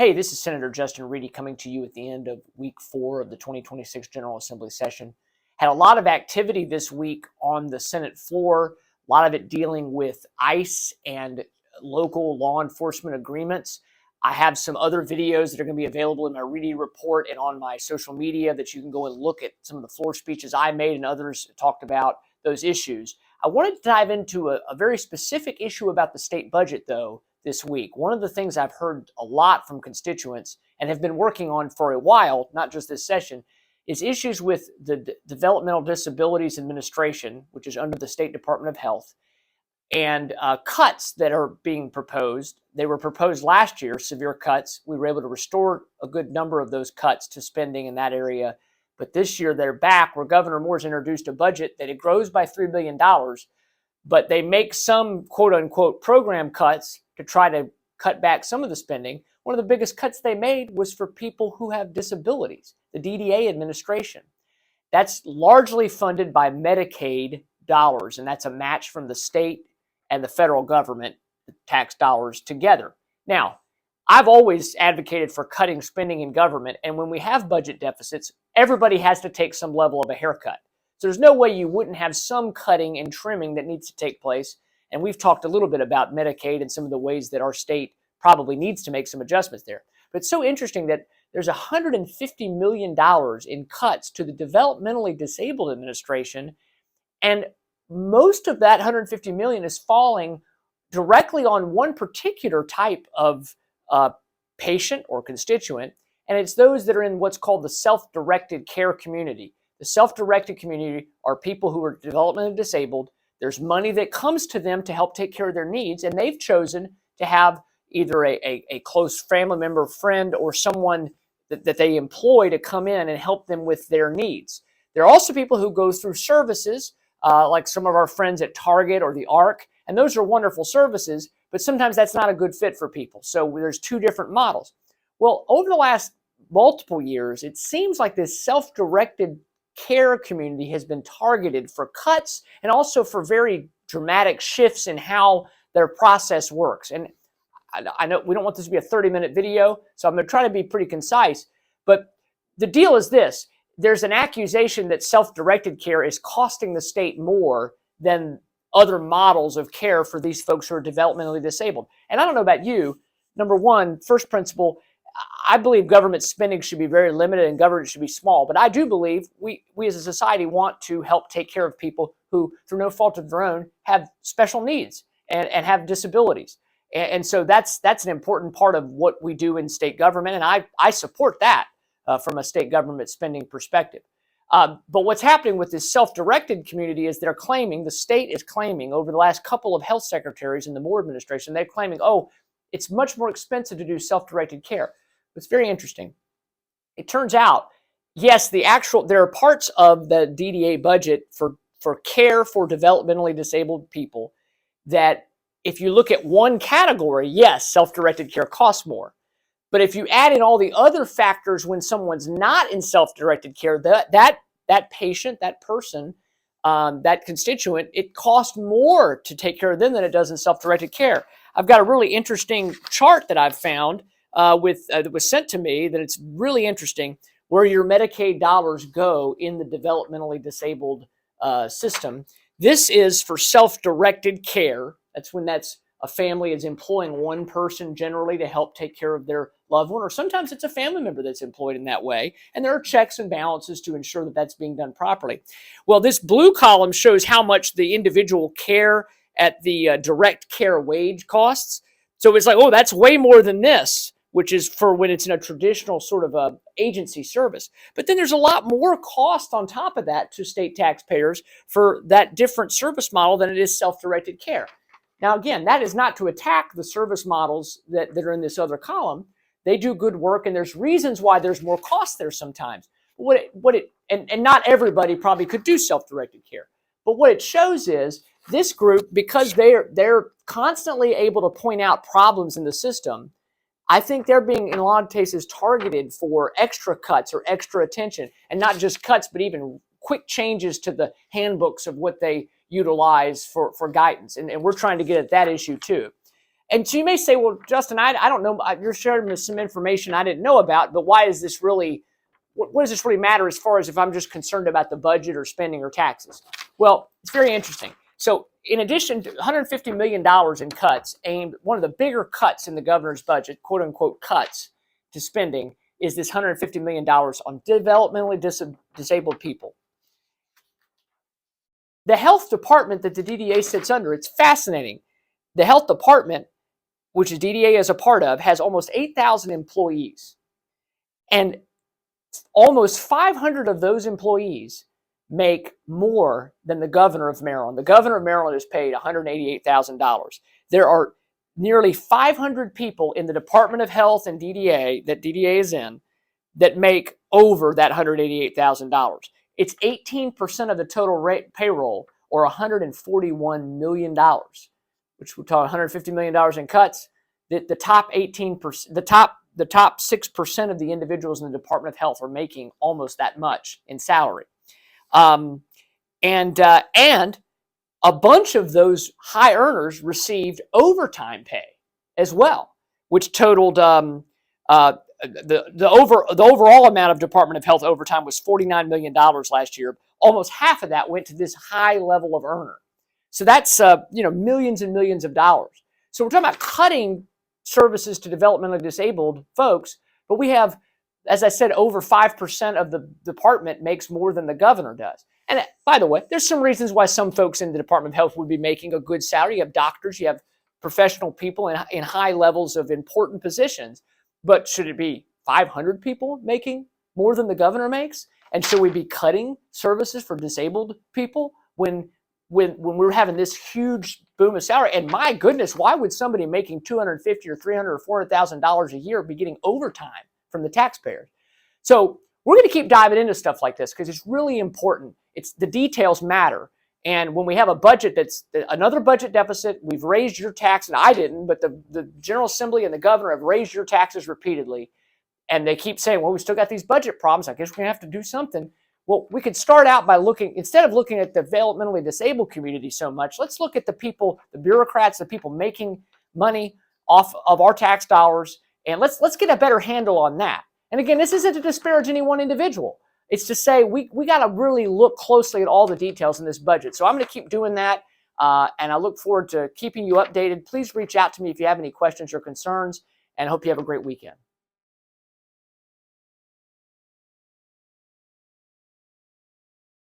Hey, this is Senator Justin Reedy coming to you at the end of week 4 of the 2026 General Assembly session. Had a lot of activity this week on the Senate floor, a lot of it dealing with ICE and local law enforcement agreements. I have some other videos that are going to be available in my Reedy report and on my social media that you can go and look at some of the floor speeches I made and others talked about those issues. I wanted to dive into a very specific issue about the state budget, though, this week. One of the things I've heard a lot from constituents and have been working on for a while, not just this session, is issues with the Developmental Disabilities Administration, which is under the State Department of Health, and cuts that are being proposed. They were proposed last year, severe cuts. We were able to restore a good number of those cuts to spending in that area. But this year they're back, where Governor Moore's introduced a budget that it grows by $3 billion, but they make some quote unquote program cuts to try to cut back some of the spending. One of the biggest cuts they made was for people who have disabilities, the DDA administration. That's largely funded by Medicaid dollars, and that's a match from the state and the federal government, the tax dollars together. Now, I've always advocated for cutting spending in government, and when we have budget deficits, everybody has to take some level of a haircut. So there's no way you wouldn't have some cutting and trimming that needs to take place. And we've talked a little bit about Medicaid and some of the ways that our state probably needs to make some adjustments there. But it's so interesting that there's $150 million in cuts to the Developmentally Disabled Administration, and most of that $150 million is falling directly on one particular type of patient or constituent, and it's those that are in what's called the self-directed care community. The self-directed community are people who are developmentally disabled. There's money that comes to them to help take care of their needs, and they've chosen to have either a close family member, friend, or someone that they employ to come in and help them with their needs. There are also people who go through services, like some of our friends at Target or the ARC, and those are wonderful services, but sometimes that's not a good fit for people. So there's two different models. Well, over the last multiple years, it seems like this self-directed care community has been targeted for cuts and also for very dramatic shifts in how their process works. And I know we don't want this to be a 30-minute video, so I'm going to try to be pretty concise. But the deal is this. There's an accusation that self-directed care is costing the state more than other models of care for these folks who are developmentally disabled. And I don't know about you. Number one, first principle, I believe government spending should be very limited and government should be small. But I do believe we as a society want to help take care of people who, through no fault of their own, have special needs and have disabilities. And so that's an important part of what we do in state government. And I support that from a state government spending perspective. But what's happening with this self-directed community is the state is claiming over the last couple of health secretaries in the Moore administration, they're claiming, oh, it's much more expensive to do self-directed care. It's very interesting. It turns out, yes, there are parts of the DDA budget for care for developmentally disabled people that if you look at one category, yes, self-directed care costs more. But if you add in all the other factors when someone's not in self-directed care, that patient, that person, that constituent, it costs more to take care of them than it does in self-directed care. I've got a really interesting chart that I've found that was sent to me that it's really interesting where your Medicaid dollars go in the developmentally disabled system. This is for self-directed care. That's when a family is employing one person generally to help take care of their loved one, or sometimes it's a family member that's employed in that way. And there are checks and balances to ensure that that's being done properly. Well, this blue column shows how much the individual care at the direct care wage costs. So it's like, oh, that's way more than this, which is for when it's in a traditional sort of a agency service. But then there's a lot more cost on top of that to state taxpayers for that different service model than it is self-directed care. Now, again, that is not to attack the service models that are in this other column. They do good work, and there's reasons why there's more cost there sometimes. And not everybody probably could do self-directed care. But what it shows is this group, because they're constantly able to point out problems in the system, I think they're being, in a lot of cases, targeted for extra cuts or extra attention, and not just cuts, but even quick changes to the handbooks of what they utilize for guidance. And we're trying to get at that issue too. And so you may say, well, Justin, I don't know. You're sharing me some information I didn't know about, but why is this really, what does this really matter as far as if I'm just concerned about the budget or spending or taxes? Well, it's very interesting. So in addition to $150 million in cuts, aimed one of the bigger cuts in the governor's budget, quote unquote cuts to spending, is this $150 million on developmentally disabled people. The health department that the DDA sits under, it's fascinating. The health department, which is DDA is a part of, has almost 8,000 employees. And almost 500 of those employees make more than the governor of Maryland. The governor of Maryland is paid $188,000. There are nearly 500 people in the Department of Health and DDA, that DDA is in, that make over that $188,000. It's 18% of the total payroll, or $141 million, which we're talking $150 million in cuts. The top 18%, the top 6% of the individuals in the Department of Health are making almost that much in salary. And a bunch of those high earners received overtime pay as well, which totaled the overall amount of Department of Health overtime was $49 million last year. Almost half of that went to this high level of earner. So that's millions and millions of dollars. So we're talking about cutting services to developmentally disabled folks, but we have, as I said, over 5% of the department makes more than the governor does. And by the way, there's some reasons why some folks in the Department of Health would be making a good salary. You have doctors, you have professional people in high levels of important positions. But should it be 500 people making more than the governor makes? And should we be cutting services for disabled people when we're having this huge boom of salary? And my goodness, why would somebody making $250,000 or $300,000 or $400,000 a year be getting overtime from the taxpayers? So we're going to keep diving into stuff like this because it's really important. The details matter. And when we have a budget that's another budget deficit, we've raised your tax, and I didn't, but the General Assembly and the governor have raised your taxes repeatedly. And they keep saying, well, we still got these budget problems. I guess we're going to have to do something. Well, we could start out by instead of looking at the developmentally disabled community so much, let's look at the people, the bureaucrats, the people making money off of our tax dollars. And let's get a better handle on that. And again, this isn't to disparage any one individual. It's to say we got to really look closely at all the details in this budget. So I'm going to keep doing that, and I look forward to keeping you updated. Please reach out to me if you have any questions or concerns, and I hope you have a great weekend.